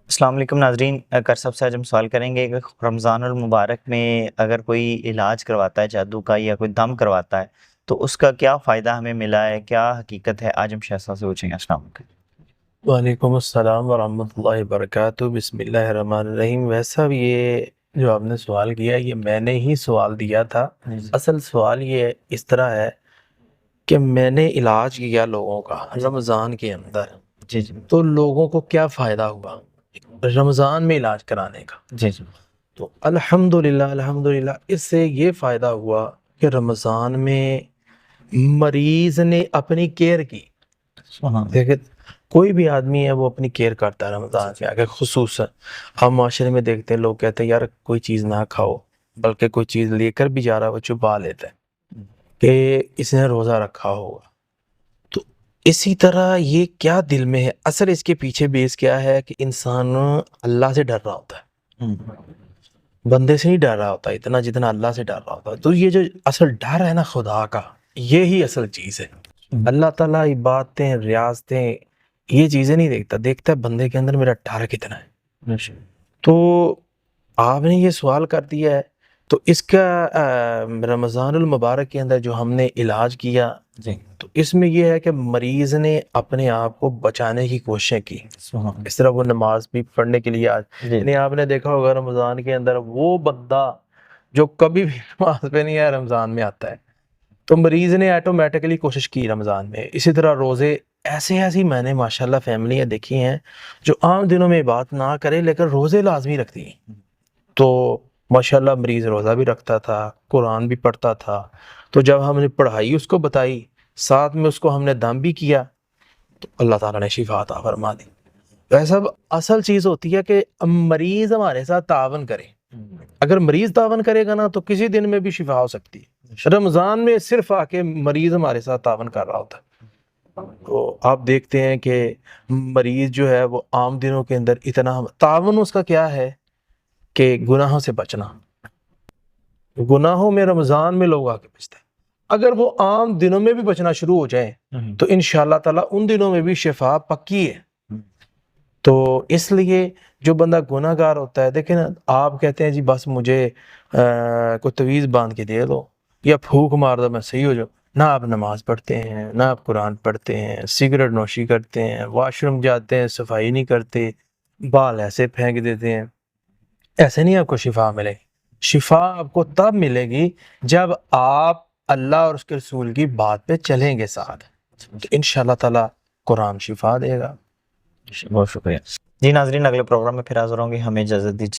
السلام علیکم ناظرین، کرسب سے آج ہم سوال کریں گے کہ رمضان المبارک میں اگر کوئی علاج کرواتا ہے جادو کا یا کوئی دم کرواتا ہے تو اس کا کیا فائدہ ہمیں ملا ہے، کیا حقیقت ہے؟ آج ہم شاہ صاحب سے پوچھیں گے۔ السلام علیکم۔ وعلیکم السلام ورحمۃ اللہ وبرکاتہ۔ بسم اللہ الرحمن الرحیم۔ ویسا بھی یہ جو آپ نے سوال کیا یہ میں نے ہی سوال دیا تھا۔ اصل سوال یہ اس طرح ہے کہ میں نے علاج کیا لوگوں کا رمضان کے اندر، جی تو لوگوں کو کیا فائدہ ہوا رمضان میں علاج کرانے کا؟ جی تو الحمدللہ اس سے یہ فائدہ ہوا کہ رمضان میں مریض نے اپنی کیئر کی۔ دیکھیں کوئی بھی آدمی ہے وہ اپنی کیئر کرتا ہے رمضان میں آگے، خصوصاً ہم معاشرے میں دیکھتے ہیں لوگ کہتے ہیں یار کوئی چیز نہ کھاؤ، بلکہ کوئی چیز لے کر بھی جا رہا ہے وہ چھپا لیتا ہے کہ اس نے روزہ رکھا ہوگا۔ تو اسی طرح یہ کیا دل میں ہے، اصل اس کے پیچھے بیس کیا ہے کہ انسان اللہ سے ڈر رہا ہوتا ہے، بندے سے نہیں ڈر رہا ہوتا اتنا جتنا اللہ سے ڈر رہا ہوتا ہے۔ تو یہ جو اصل ڈر ہے نا خدا کا، یہی اصل چیز ہے۔ اللہ تعالیٰ عبادتیں ریاضتیں یہ چیزیں نہیں دیکھتا، دیکھتا ہے بندے کے اندر میرا ڈر کتنا ہے۔ تو آپ نے یہ سوال کر دیا ہے، تو اس کا رمضان المبارک کے اندر جو ہم نے علاج کیا تو اس میں یہ ہے کہ مریض نے اپنے آپ کو بچانے کی کوششیں کی۔ اس طرح وہ نماز بھی پڑھنے کے لیے یعنی آپ نے دیکھا ہوگا رمضان کے اندر وہ بندہ جو کبھی بھی نماز پہ نہیں ہے رمضان میں آتا ہے، تو مریض نے آٹومیٹکلی کوشش کی رمضان میں۔ اسی طرح روزے ایسی میں نے ماشاءاللہ فیملیاں دیکھی ہیں جو عام دنوں میں بات نہ کرے لیکن روزے لازمی رکھتی ہیں، تو ماشاءاللہ مریض روزہ بھی رکھتا تھا، قرآن بھی پڑھتا تھا۔ تو جب ہم نے پڑھائی اس کو بتائی، ساتھ میں اس کو ہم نے دم بھی کیا، تو اللہ تعالیٰ نے شفا عطا فرما دی۔ ویسا اصل چیز ہوتی ہے کہ مریض ہمارے ساتھ تعاون کرے۔ اگر مریض تعاون کرے گا نا تو کسی دن میں بھی شفا ہو سکتی ہے۔ رمضان میں صرف آ کے مریض ہمارے ساتھ تعاون کر رہا ہوتا ہے۔ تو آپ دیکھتے ہیں کہ مریض جو ہے وہ عام دنوں کے اندر اتنا تعاون اس کا کیا ہے کہ گناہوں سے بچنا۔ گناہوں میں رمضان میں لوگ آ کے بچتے ہیں، اگر وہ عام دنوں میں بھی بچنا شروع ہو جائیں تو انشاءاللہ تعالیٰ ان دنوں میں بھی شفا پکی ہے۔ تو اس لیے جو بندہ گناہ گار ہوتا ہے، دیکھیں نا آپ کہتے ہیں جی بس مجھے کوئی تعویذ باندھ کے دے دو یا پھونک مار دو میں صحیح ہو جاؤں، نہ آپ نماز پڑھتے ہیں، نہ آپ قرآن پڑھتے ہیں، سگریٹ نوشی کرتے ہیں، واش روم جاتے ہیں صفائی نہیں کرتے، بال ایسے پھینک دیتے ہیں، ایسے نہیں آپ کو شفا ملے گی۔ شفا آپ کو تب ملے گی جب آپ اللہ اور اس کے رسول کی بات پہ چلیں گے ساتھ، تو انشاءاللہ تعالیٰ قرآن شفا دے گا۔ بہت شکریہ جی ناظرین، اگلے پروگرام میں پھر حاضر ہوں گے، ہمیں اجازت دیجیے۔